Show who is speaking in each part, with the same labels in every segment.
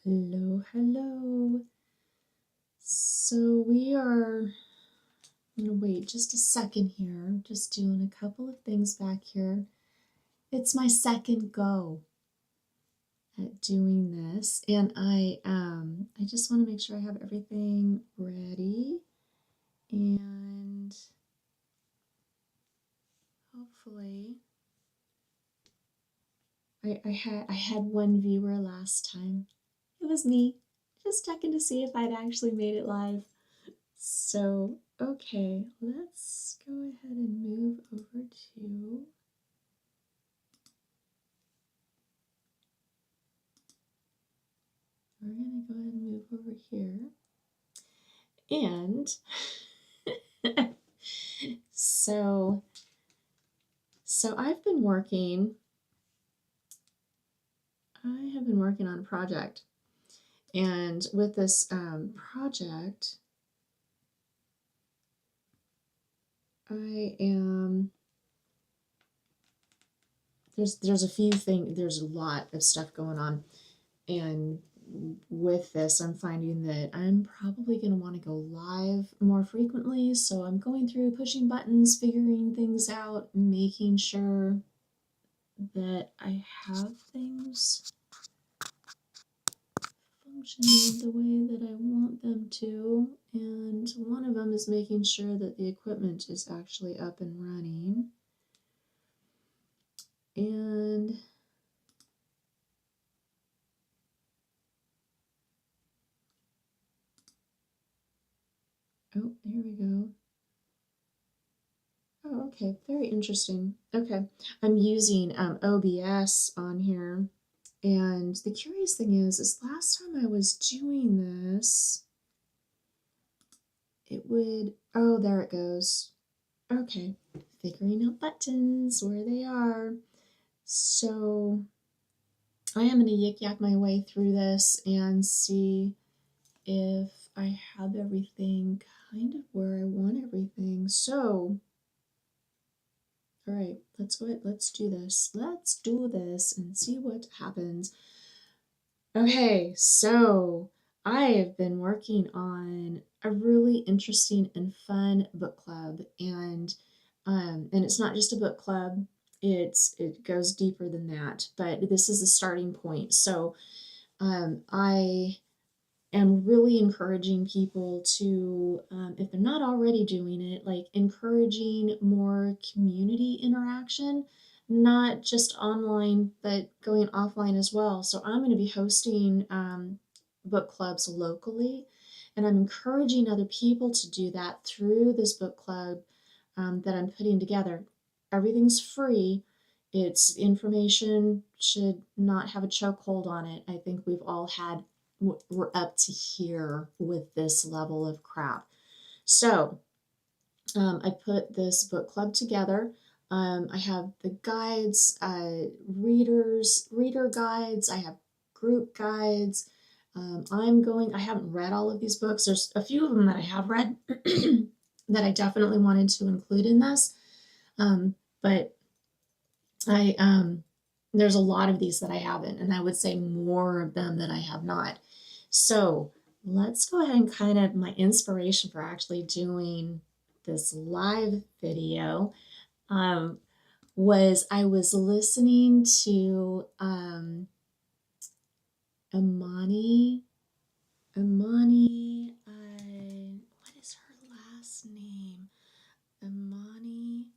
Speaker 1: Hello, hello. So we are, I'm going to wait just a second here. Just doing a couple of things back here. It's my second go at doing this, and I just want to make sure I have everything ready, and hopefully I had one viewer last time. It was me, just checking to see if I'd actually made it live. So, okay, let's go ahead and move over to we're gonna go ahead and move over here. And so I have been working on a project. And with this project, there's a lot of stuff going on, and with this I'm finding that I'm probably going to want to go live more frequently, so I'm going through pushing buttons, figuring things out, making sure that I have things functioning the way that I want them to, and one of them is making sure that the equipment is actually up and running. And oh, here we go. Oh, okay, very interesting. Okay, I'm using OBS on here, and the curious thing is last time I was doing this, it would, oh, there it goes. Okay, figuring out buttons, where they are. So I am going to yik-yak my way through this and see if I have everything kind of where I want everything. So, all right, let's go ahead, let's do this. Let's do this and see what happens. Okay, so I have been working on a really interesting and fun book club, and it's not just a book club. It goes deeper than that, but this is the starting point. So I am really encouraging people to, if they're not already doing it, like encouraging more community interaction, not just online, but going offline as well. So I'm going to be hosting book clubs locally, and I'm encouraging other people to do that through this book club that I'm putting together. Everything's free. It's information should not have a chokehold on it. I think we've all had, we're up to here with this level of crap. So I put this book club together. I have the guides, reader guides. I have group guides. I haven't read all of these books. There's a few of them that I have read that I definitely wanted to include in this. But there's a lot of these that I haven't, and I would say more of them that I have not. So let's go ahead and kind of, my inspiration for actually doing this live video was I was listening to Imani, what is her last name? Imani,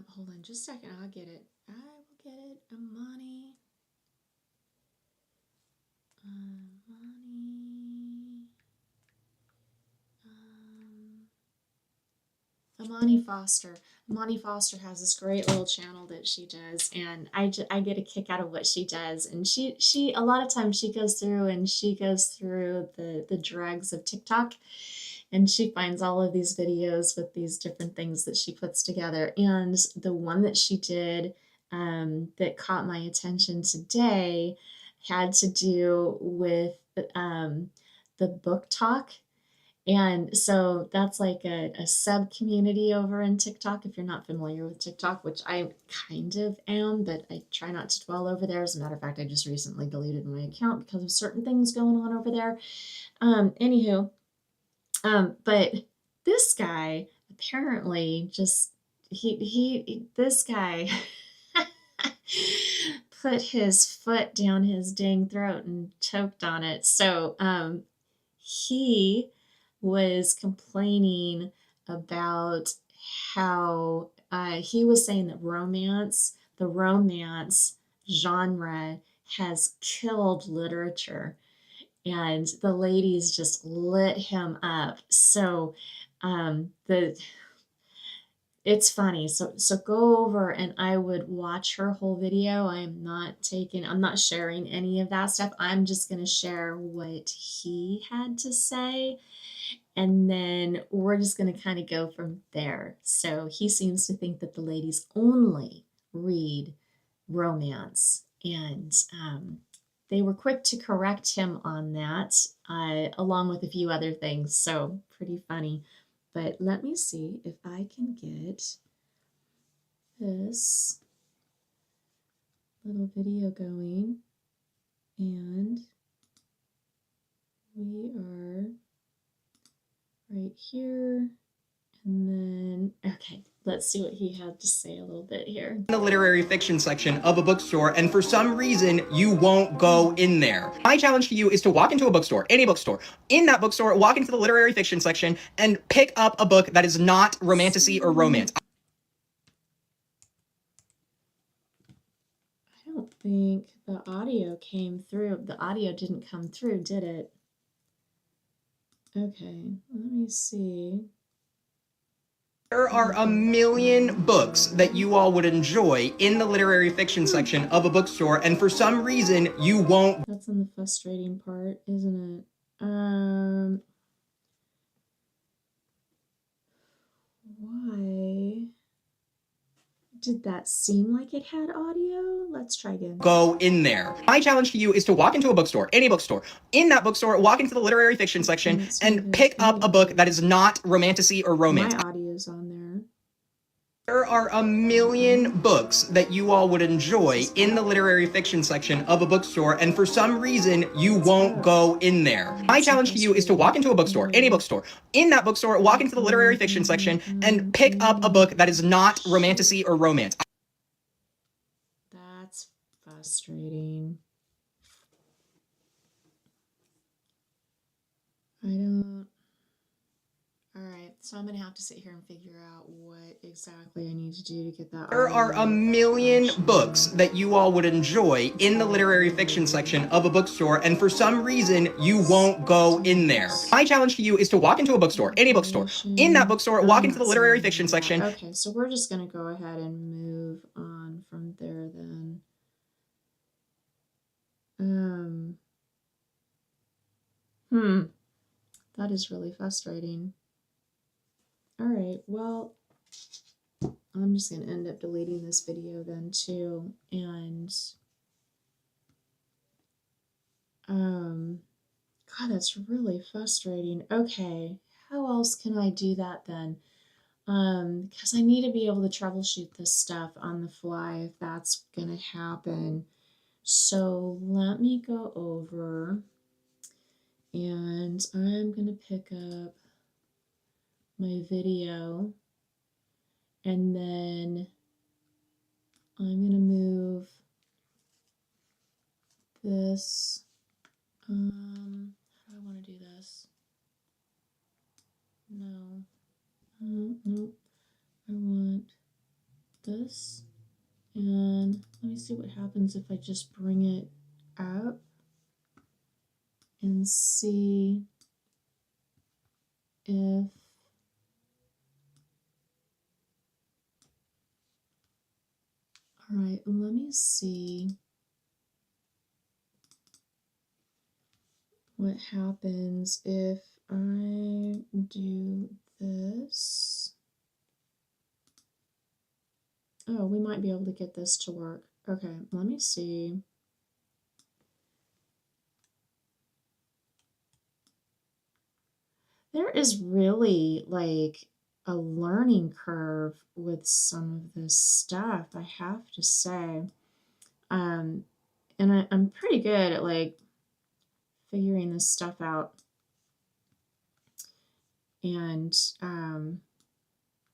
Speaker 1: hold on just a second, I'll get it. I will get it. Imani Foster. Imani Foster has this great little channel that she does, and I get a kick out of what she does. And she a lot of times she goes through the dregs of TikTok, and she finds all of these videos with these different things that she puts together. And the one that she did that caught my attention today had to do with the Booktok. And so that's like a sub community over in TikTok. If you're not familiar with TikTok, which I kind of am, but I try not to dwell over there. As a matter of fact, I just recently deleted my account because of certain things going on over there. Anywho, but this guy apparently just this guy put his foot down his dang throat and choked on it. So he was complaining about how he was saying that the romance genre has killed literature, and the ladies just lit him up. So the it's funny. So go over and I would watch her whole video. I'm not sharing any of that stuff. I'm just going to share what he had to say. And then we're just going to kind of go from there. So he seems to think that the ladies only read romance. And they were quick to correct him on that, along with a few other things. So pretty funny. But let me see if I can get this little video going. And we are right here. And then, okay, let's see what he had to say a little bit here.
Speaker 2: In the literary fiction section of a bookstore, and for some reason, you won't go in there. My challenge to you is to walk into a bookstore, any bookstore. In that bookstore, walk into the literary fiction section and pick up a book that is not romantasy or romance.
Speaker 1: I don't think the audio came through. The audio didn't come through, did it? Okay, let me see.
Speaker 2: There are a million books that you all would enjoy in the literary fiction section of a bookstore, and for some reason, you won't.
Speaker 1: That's in the frustrating part, isn't it? Why did that seem like it had audio? Let's try again.
Speaker 2: Go in there. My challenge to you is to walk into a bookstore, any bookstore. In that bookstore, walk into the literary fiction section and pick up a book that is not romantasy or romance.
Speaker 1: My audio's on there.
Speaker 2: There are a million books that you all would enjoy in the literary fiction section of a bookstore, and for some reason, you won't go in there. My challenge to you is to walk into a bookstore, any bookstore. In that bookstore, walk into the literary fiction section and pick up a book that is not romantasy or romance.
Speaker 1: That's frustrating. Alright, so I'm going to have to sit here and figure out what exactly I need to do to get that.
Speaker 2: There are a million books that you all would enjoy in the literary fiction section of a bookstore, and for some reason, you won't go in there. My challenge to you is to walk into a bookstore, any bookstore. In that bookstore, walk into the literary fiction section.
Speaker 1: Okay, so we're just going to go ahead and move on from there then. That is really frustrating. All right, well, I'm just going to end up deleting this video then too. And, God, that's really frustrating. Okay, how else can I do that then? Because I need to be able to troubleshoot this stuff on the fly if that's going to happen. So let me go over and I'm going to pick up my video, and then I'm going to move this. How do I want to do this? No. Nope. I want this. And let me see what happens if I just bring it up and see if all right, let me see what happens if I do this. Oh, we might be able to get this to work. Okay, let me see. there is really like a learning curve with some of this stuff, I have to say. And I'm pretty good at like figuring this stuff out and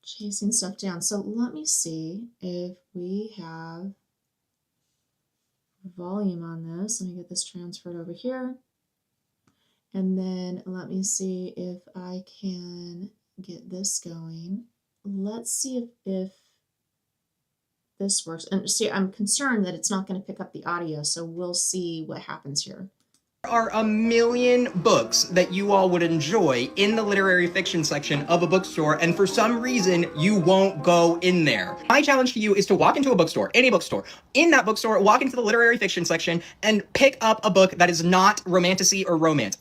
Speaker 1: chasing stuff down. So let me see if we have volume on this. Let me get this transferred over here. And then let me see if I can get this going. Let's see if this works. And see, I'm concerned that it's not going to pick up the audio, so we'll see what happens here.
Speaker 2: There are a million books that you all would enjoy in the literary fiction section of a bookstore, and for some reason, you won't go in there. My challenge to you is to walk into a bookstore, any bookstore. In that bookstore, walk into the literary fiction section and pick up a book that is not romantasy or romance.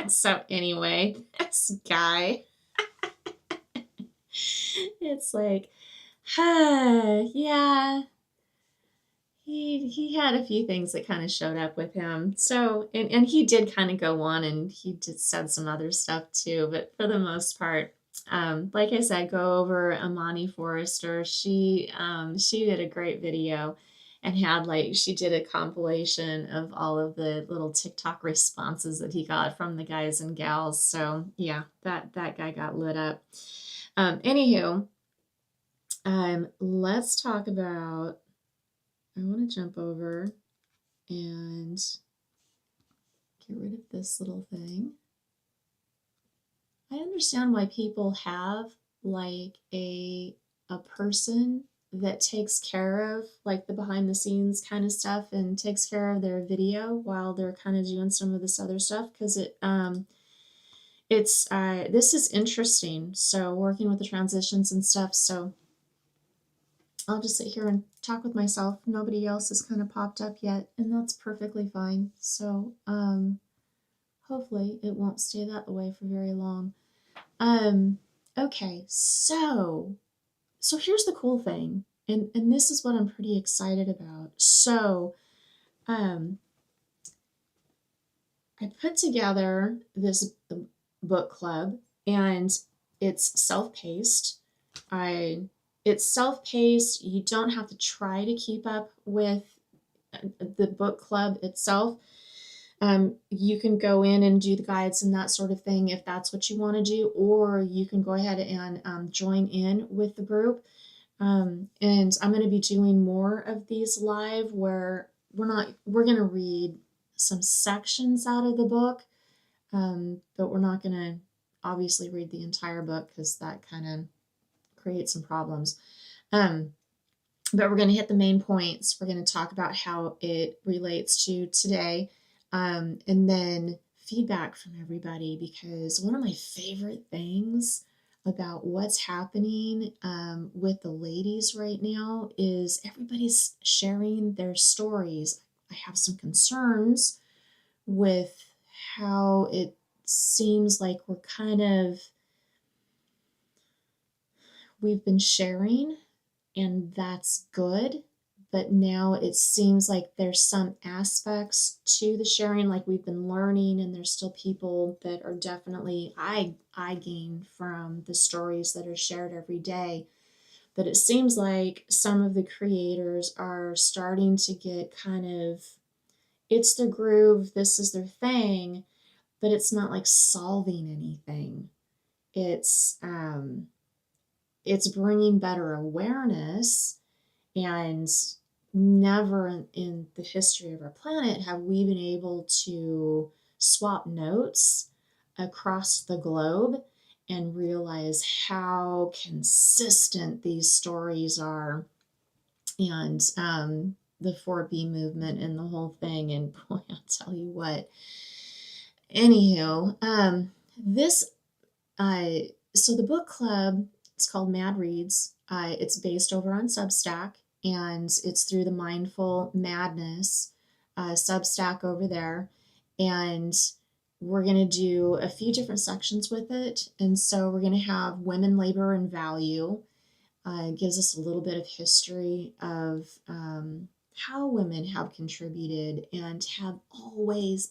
Speaker 1: So anyway, this guy, it's like, yeah, he had a few things that kind of showed up with him. So, and he did kind of go on and he did said some other stuff too, but for the most part, like I said, go over Amani Forrester. She did a great video and had like, she did a compilation of all of the little TikTok responses that he got from the guys and gals. So yeah, that guy got lit up. Anywho, let's talk about, I want to jump over and get rid of this little thing. I understand why people have like a person that takes care of like the behind the scenes kind of stuff and takes care of their video while they're kind of doing some of this other stuff, because this is interesting. So working with the transitions and stuff. So I'll just sit here and talk with myself. Nobody else has kind of popped up yet, and that's perfectly fine. So hopefully it won't stay that way for very long. Okay, so here's the cool thing, and this is what I'm pretty excited about. So I put together this book club, and it's self-paced. It's self-paced. You don't have to try to keep up with the book club itself. You can go in and do the guides and that sort of thing if that's what you want to do, or you can go ahead and join in with the group. And I'm going to be doing more of these live where we're going to read some sections out of the book, but we're not going to obviously read the entire book because that kind of create some problems. But we're going to hit the main points. We're going to talk about how it relates to today, and then feedback from everybody, because one of my favorite things about what's happening with the ladies right now is everybody's sharing their stories. I have some concerns with how it seems like we've been sharing, and that's good, but now it seems like there's some aspects to the sharing, like we've been learning, and there's still people that are definitely, I gain from the stories that are shared every day, but it seems like some of the creators are starting to get kind of, it's their groove, this is their thing, but it's not like solving anything. It's bringing better awareness, and never in the history of our planet have we been able to swap notes across the globe and realize how consistent these stories are, and the 4B movement and the whole thing. And boy, I'll tell you what. Anywho, so the book club, it's called Mad Reads. It's based over on Substack, and it's through the Mindful Madness Substack over there. And we're going to do a few different sections with it. And so we're going to have women, labor, and value. It gives us a little bit of history of how women have contributed and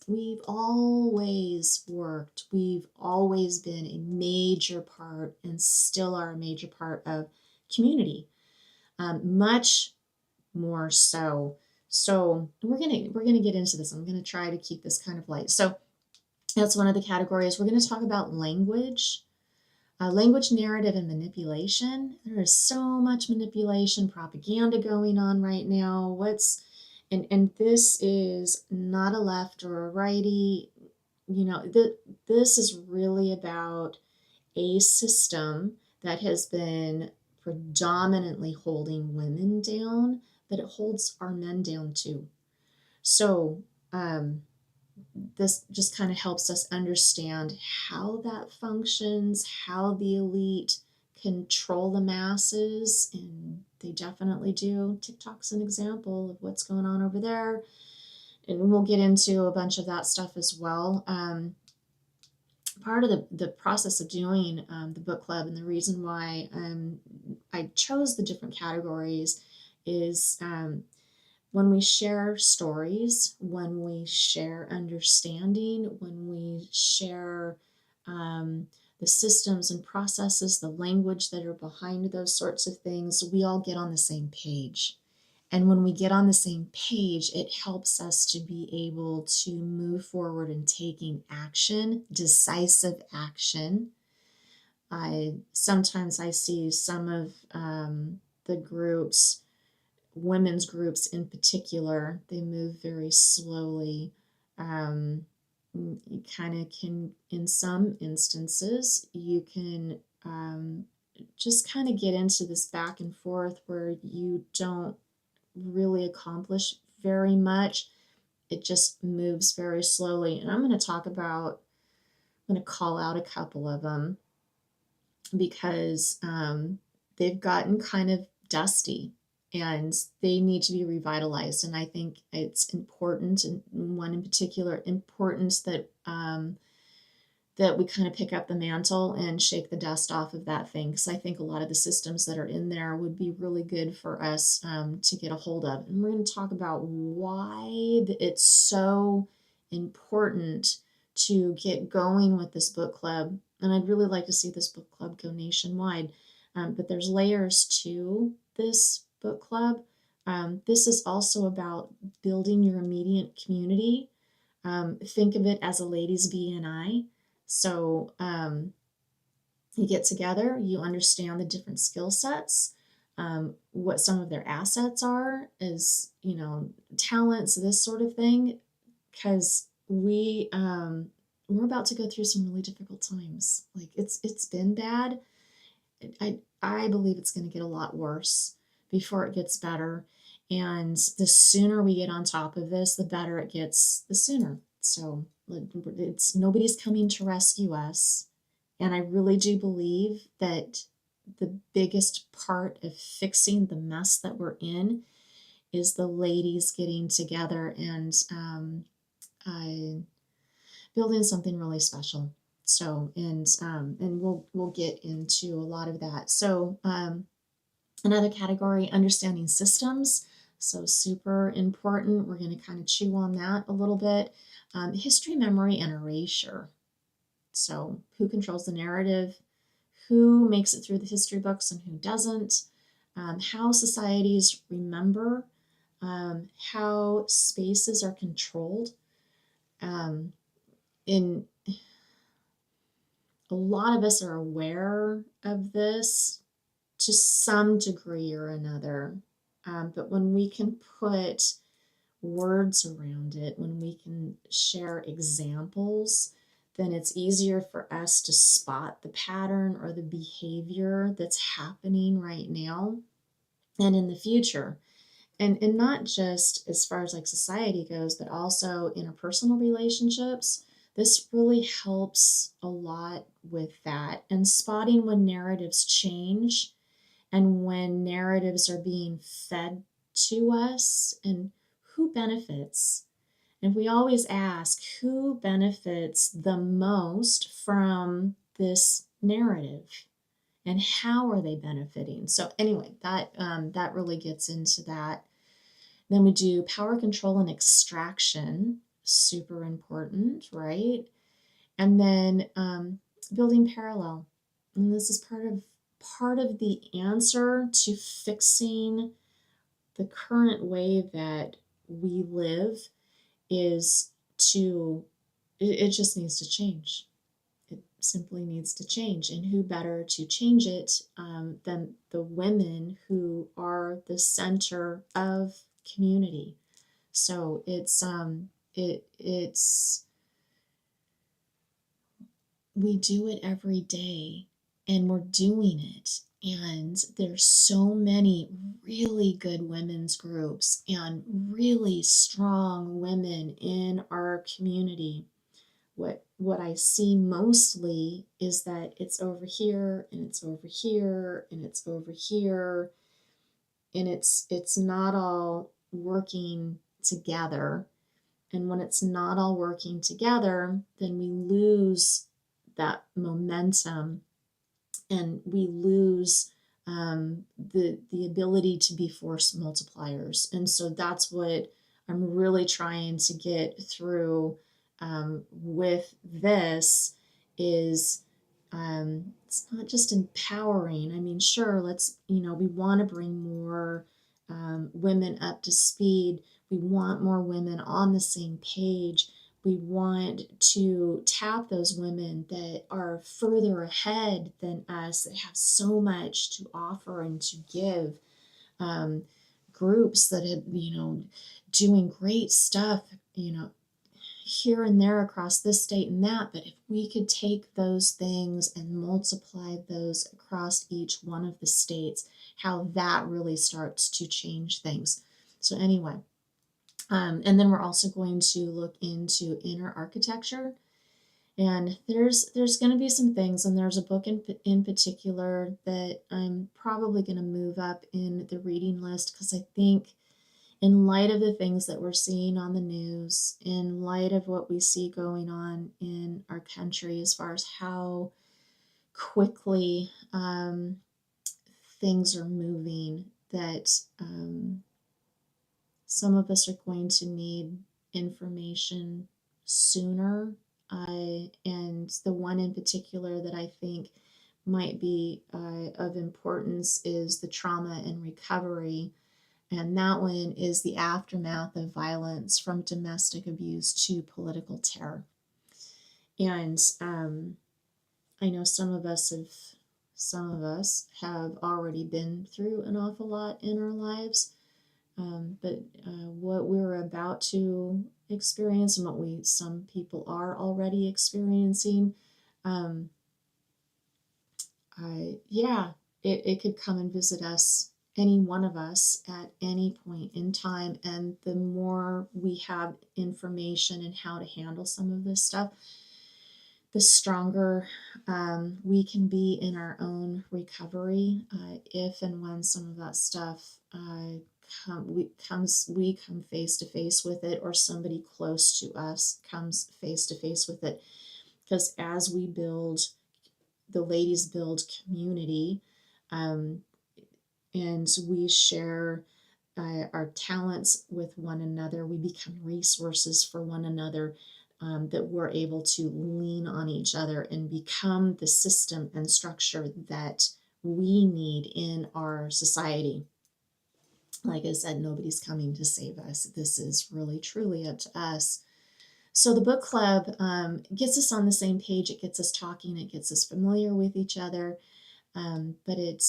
Speaker 1: we've always worked, we've always been a major part and still are a major part of community, much more so. So we're gonna get into this. I'm gonna try to keep this kind of light. So that's one of the categories. We're going to talk about language, language, narrative, and manipulation. There is so much manipulation, propaganda going on right now. And this is not a left or a righty. This is really about a system that has been predominantly holding women down, but it holds our men down too. So, this just kind of helps us understand how that functions, how the elite control the masses, and they definitely do. TikTok's an example of what's going on over there, and we'll get into a bunch of that stuff as well. Part of the process of doing the book club, and the reason why I chose the different categories is when we share stories, when we share understanding, when we share the systems and processes, the language that are behind those sorts of things, we all get on the same page. And when we get on the same page, it helps us to be able to move forward in taking action, decisive action. Sometimes I see some of the groups, women's groups in particular, they move very slowly. You kind of can, in some instances, you can just kind of get into this back and forth where you don't really accomplish very much. It just moves very slowly. And I'm going to call out a couple of them because they've gotten kind of dusty and they need to be revitalized. And I think it's important, and one in particular, importance that that we kind of pick up the mantle and shake the dust off of that thing, because I think a lot of the systems that are in there would be really good for us to get a hold of. And we're going to talk about why it's so important to get going with this book club. And I'd really like to see this book club go nationwide. But there's layers to this book club. This is also about building your immediate community. Think of it as a ladies' BNI. So you get together, you understand the different skill sets, what some of their assets are, is talents, this sort of thing, because we're about to go through some really difficult times. Like it's been bad. I believe it's going to get a lot worse before it gets better. And the sooner we get on top of this, the better it gets, the sooner. So nobody's coming to rescue us. And I really do believe that the biggest part of fixing the mess that we're in is the ladies getting together and building something really special. So, and we'll get into a lot of that. So, another category, understanding systems. So super important. We're going to kind of chew on that a little bit. History, memory, and erasure. So who controls the narrative? Who makes it through the history books and who doesn't? How societies remember. How spaces are controlled. In a lot of us are aware of this to some degree or another. But when we can put words around it, when we can share examples, then it's easier for us to spot the pattern or the behavior that's happening right now and in the future. And not just as far as like society goes, but also interpersonal relationships. This really helps a lot with that. And spotting when narratives change and when narratives are being fed to us and who benefits. And we always ask who benefits the most from this narrative and how are they benefiting. So anyway, that really gets into that. Then we do power control and extraction, super important, right? And then building parallel. And this is part of the answer to fixing the current way that we live is it just needs to change. It simply needs to change. And who better to change it than the women who are the center of community? So it's we do it every day, and we're doing it. And there's so many really good women's groups and really strong women in our community. What I see mostly is that it's over here and it's over here and it's over here, and it's not all working together. And when it's not all working together, then we lose that momentum, and we lose the ability to be force multipliers. And so that's what I'm really trying to get through with this is it's not just empowering. I mean, sure, we want to bring more women up to speed. We want more women on the same page. We want to tap those women that are further ahead than us, that have so much to offer and to give. Groups that have, doing great stuff, here and there across this state and that. But if we could take those things and multiply those across each one of the states, how that really starts to change things. So anyway, and then we're also going to look into inner architecture. And there's going to be some things, and there's a book in particular that I'm probably going to move up in the reading list, because I think in light of the things that we're seeing on the news, in light of what we see going on in our country as far as how quickly things are moving, that some of us are going to need information sooner. And the one in particular that I think might be of importance is the trauma and recovery. And that one is the aftermath of violence, from domestic abuse to political terror. And I know some of us have already been through an awful lot in our lives. But what we're about to experience, and what some people are already experiencing, it could come and visit us, any one of us, at any point in time. And the more we have information and how to handle some of this stuff, the stronger we can be in our own recovery, if and when some of that stuff we come face to face with it, or somebody close to us comes face to face with it. Because as the ladies build community, and we share our talents with one another, we become resources for one another, that we're able to lean on each other and become the system and structure that we need in our society. Like I said, nobody's coming to save us. This is really, truly up to us. So the book club gets us on the same page. It gets us talking. It gets us familiar with each other. But it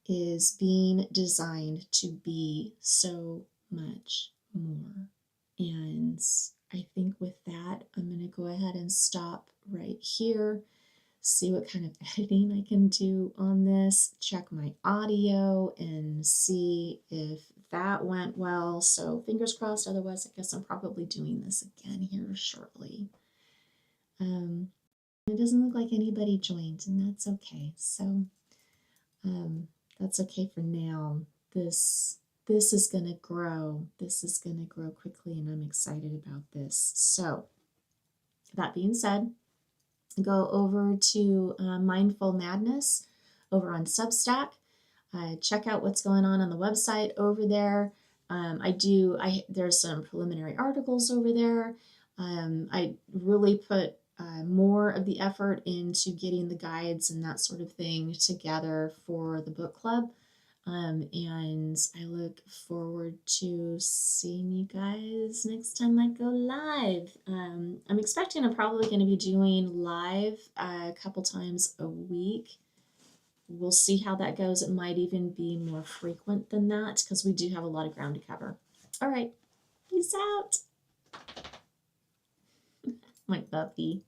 Speaker 1: is being designed to be so much more. And I think with that, I'm going to go ahead and stop right here, see what kind of editing I can do on this, check my audio and see if that went well. So fingers crossed. Otherwise, I guess I'm probably doing this again here shortly. It doesn't look like anybody joined, and that's okay. So that's okay for now. This is going to grow. This is going to grow quickly, and I'm excited about this. So that being said, go over to Mindful Madness over on Substack. Check out what's going on the website over there. There's some preliminary articles over there. I really put more of the effort into getting the guides and that sort of thing together for the book club. And I look forward to seeing you guys next time I go live. I'm expecting I'm probably going to be doing live a couple times a week. We'll see how that goes. It might even be more frequent than that because we do have a lot of ground to cover. All right, peace out. My puppy.